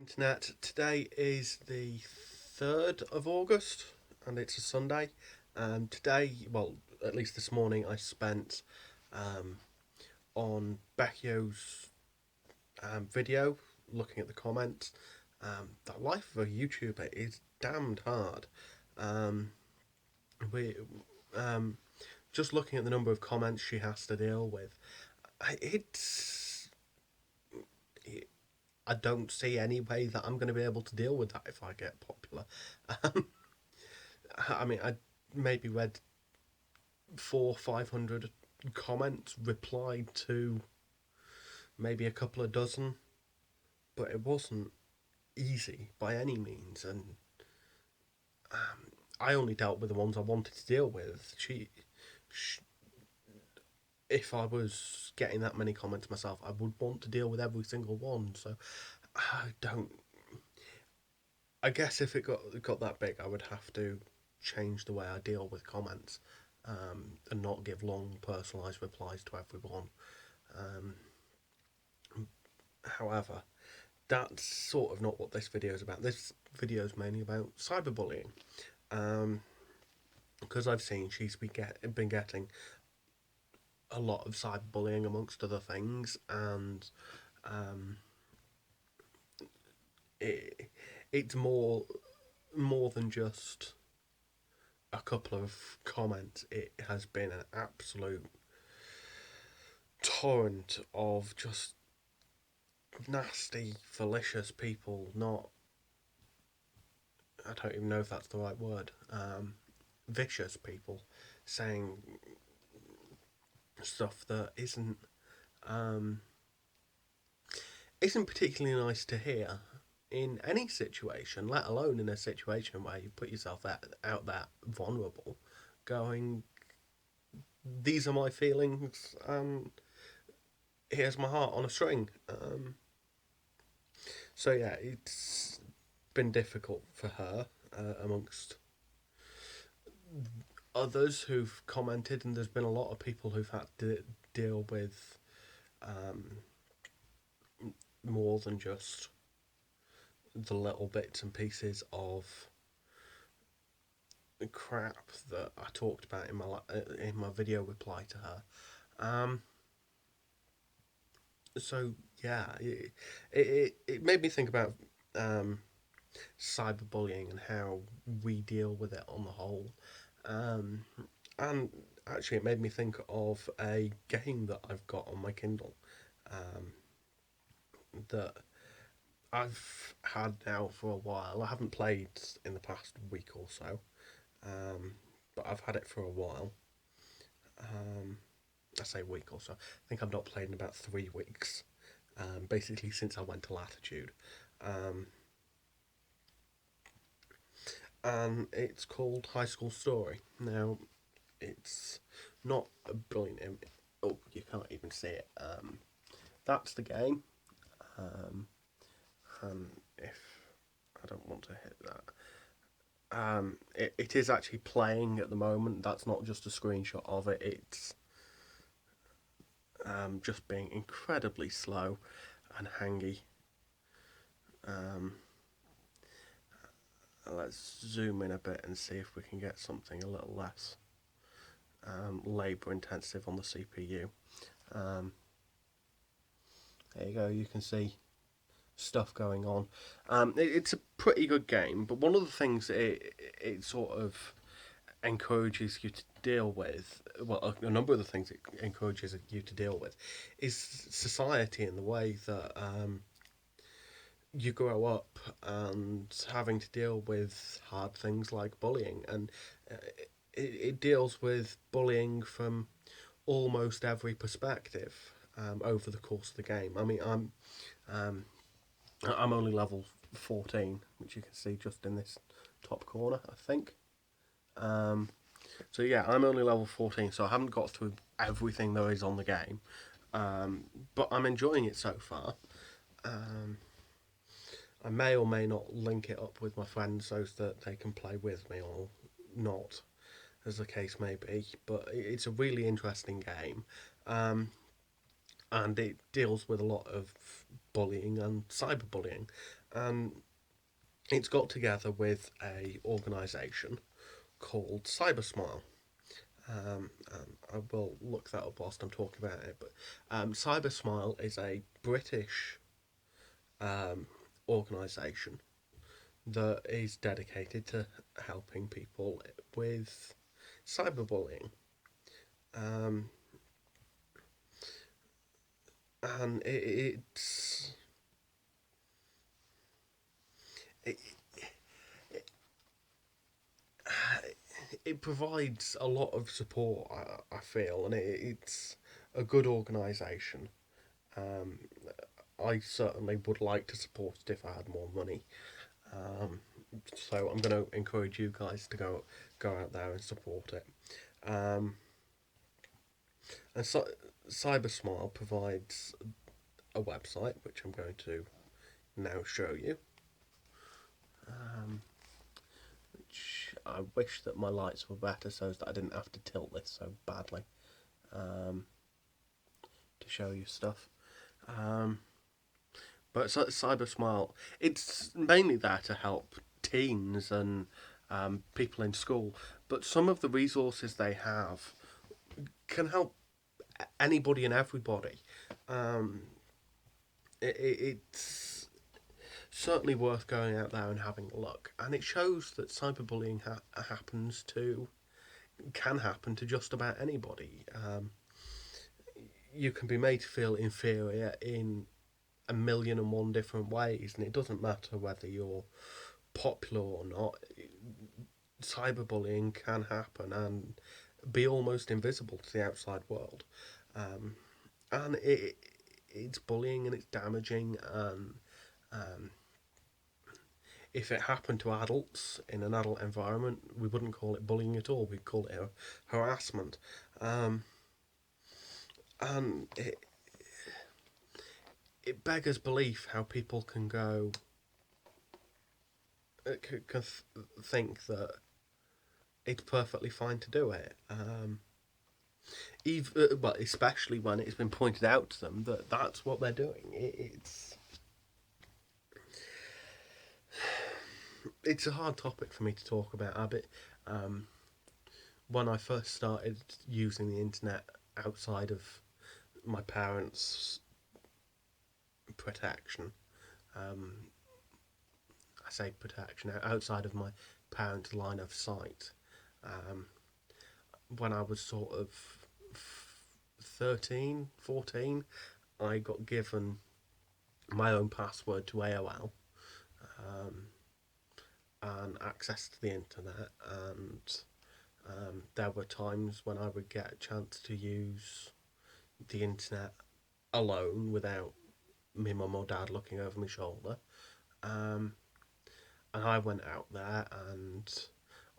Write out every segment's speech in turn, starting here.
Internet. Today is the 3rd of August and it's a Sunday. Today, well, at least this morning, I spent um, on Becchio's video looking at the comments. The life of a YouTuber is damned hard. Um, we just looking at the number of comments she has to deal with. It's I don't see any way that I'm going to be able to deal with that if I get popular. Um, I mean, I maybe read 500 comments, replied to maybe a couple of dozen, but it wasn't easy by any means. And I only dealt with the ones I wanted to deal with. If I was getting that many comments myself, I would want to deal with every single one. So I don't. I guess if it got that big, I would have to change the way I deal with comments, and not give long personalised replies to everyone. Um, However, that's sort of not what this video is about. This video is mainly about cyberbullying, um, because I've seen she's been getting a lot of cyberbullying amongst other things, and um, it, it's more than just a couple of comments. It has been an absolute torrent of just nasty, malicious people. Not, I don't even know if that's the right word. Vicious people saying stuff that um, isn't particularly nice to hear in any situation, let alone in a situation where you put yourself out that vulnerable, going, these are my feelings, and here's my heart on a string. So yeah, it's been difficult for her, amongst others who've commented, and there's been a lot of people who've had to deal with um, more than just the little bits and pieces of crap that I talked about in my video reply to her. Um, so yeah, it made me think about um, cyberbullying and how we deal with it on the whole. Um, and actually, it made me think of a game that I've got on my Kindle, um, that I've had now for a while. I haven't played in the past week or so, um, but I've had it for a while. Um, I say week or so. I think I've not played in about 3 weeks, basically since I went to Latitude. Um, and it's called High School Story. Now, it's not a brilliant image. Oh, you can't even see it. That's the game. Um, and if I don't want to hit that, it is actually playing at the moment. That's not just a screenshot of it. It's just being incredibly slow and hangy. Um, let's zoom in a bit and see if we can get something a little less labour intensive on the CPU. Um, there you go. You can see stuff going on. It's a pretty good game, but one of the things it sort of encourages you to deal with, well, a number of the things it encourages you to deal with, is society in the way that you grow up and having to deal with hard things like bullying, and uh, it deals with bullying from almost every perspective over the course of the game. I mean, um, I'm only level 14, which you can see just in this top corner, I think. Um, so yeah, I'm only level 14, so I haven't got through everything there is on the game, but I'm enjoying it so far. Um, I may or may not link it up with my friends so that they can play with me or not, as the case may be. But it's a really interesting game, um, and it deals with a lot of bullying and cyberbullying. and it's got together with a organisation called Cybersmile. I will look that up whilst I'm talking about it. But Cybersmile is a British organisation that is dedicated to helping people with cyberbullying. Um, and it, it provides a lot of support, I feel, and it's a good organisation. Um, I certainly would like to support it if I had more money. Um, so I'm going to encourage you guys to go out there and support it. Um, and so, Cybersmile provides a website which I'm going to now show you. Which I wish that my lights were better so that I didn't have to tilt this so badly to show you stuff. But Cybersmile, it's mainly there to help teens and people in school. But some of the resources they have can help anybody and everybody. It's certainly worth going out there and having a look. And it shows that cyberbullying can happen to just about anybody. You can be made to feel inferior in a million and one different ways, and it doesn't matter whether you're popular or not. Cyberbullying can happen and be almost invisible to the outside world, and it's bullying and it's damaging. And if it happened to adults in an adult environment, we wouldn't call it bullying at all. We'd call it harassment. And it beggars belief how people can think that it's perfectly fine to do it. But especially when it's been pointed out to them that that's what they're doing. It's a hard topic for me to talk about, Abby. When I first started using the internet outside of my parents' protection, I say protection, outside of my parents' line of sight, when I was sort of 13, 14, I got given my own password to AOL and access to the internet, and there were times when I would get a chance to use the internet alone without me mum or dad looking over my shoulder. And I went out there and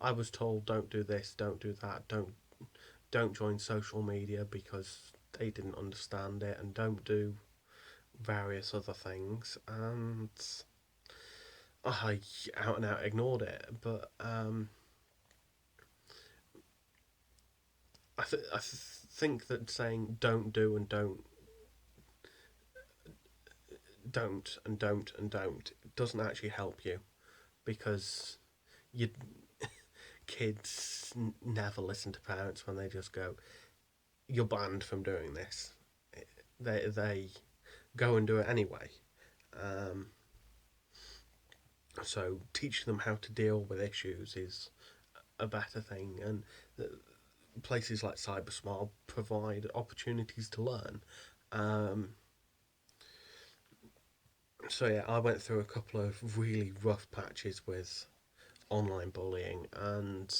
I was told, don't do this, don't do that, don't join social media because they didn't understand it, and don't do various other things. And I out and out ignored it. But I think that saying don't do and don't doesn't actually help you, because you kids never listen to parents when they just go, "You're banned from doing this." They go and do it anyway. Um, so teaching them how to deal with issues is a better thing, and places like Cybersmart provide opportunities to learn. Um, so yeah, I went through a couple of really rough patches with online bullying, and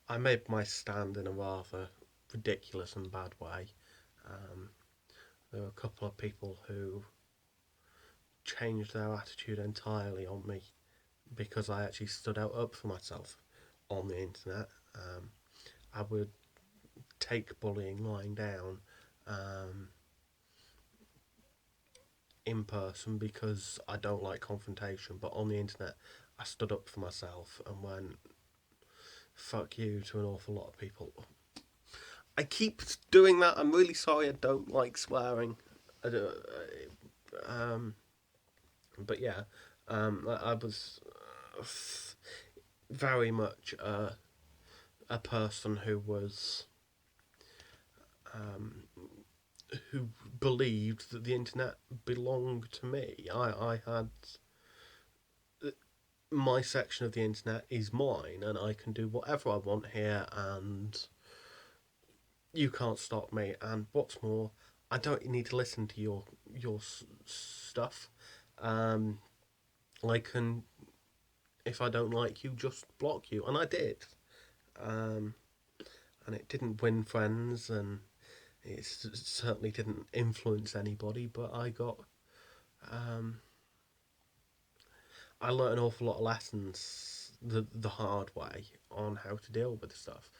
I made my stand in a rather ridiculous and bad way. There were a couple of people who changed their attitude entirely on me because I actually stood out up for myself on the internet. I would take bullying lying down in person because I don't like confrontation, but on the internet I stood up for myself and went fuck you to an awful lot of people. I keep doing that. I'm really sorry. I don't like swearing. But yeah, I was very much a person who believed that the internet belonged to me. I had my section of the internet is mine, and I can do whatever I want here, and you can't stop me. And what's more, I don't need to listen to your stuff. Um, I can, if I don't like you, just block you, and I did. Um, and it didn't win friends, and it certainly didn't influence anybody. But um, I learned an awful lot of lessons the hard way on how to deal with stuff,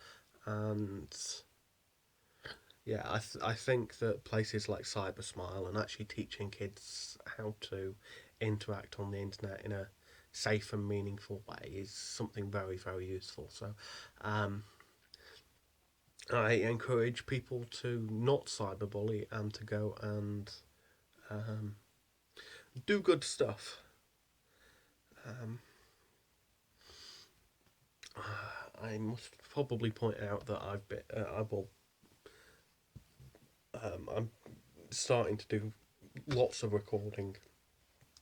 and yeah, I think that places like Cybersmile and actually teaching kids how to interact on the internet in a safe and meaningful way is something very, very useful. So um, I encourage people to not cyberbully and to go and um, do good stuff. Um, I must probably point out that I'm starting to do lots of recording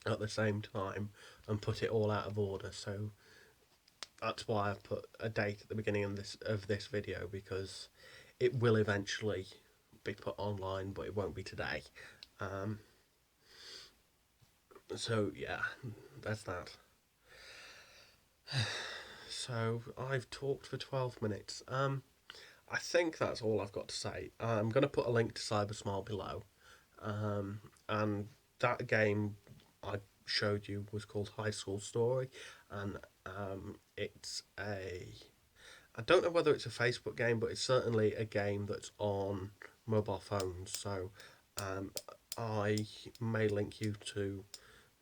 at the same time and put it all out of order. So that's why I've put a date at the beginning of this video, because it will eventually be put online, but it won't be today. Um, so yeah, that's that. So I've talked for 12 minutes. I think that's all I've got to say. I'm going to put a link to Cybersmile below. And that game I showed you was called High School Story, and it's a. I don't know whether it's a Facebook game, but it's certainly a game that's on mobile phones. So um, I may link you to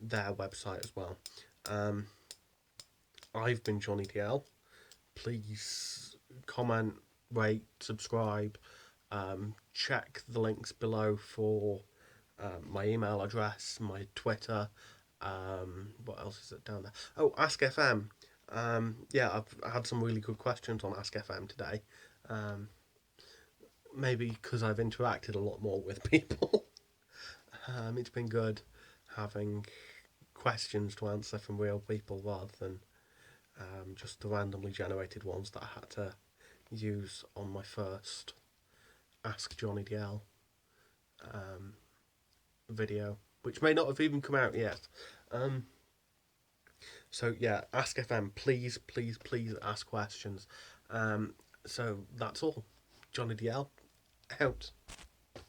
their website as well. Um, I've been Johnny DL. Please comment, rate, subscribe. Check the links below for my email address, my Twitter. What else is it down there? Oh, Ask FM. Yeah, I've had some really good questions on Ask FM today. Um, Maybe because I've interacted a lot more with people. It's been good having questions to answer from real people rather than just the randomly generated ones that I had to use on my first Ask Johnny DL video, which may not have even come out yet. So yeah, Ask FM, please, please, please ask questions. So that's all. Johnny DL out.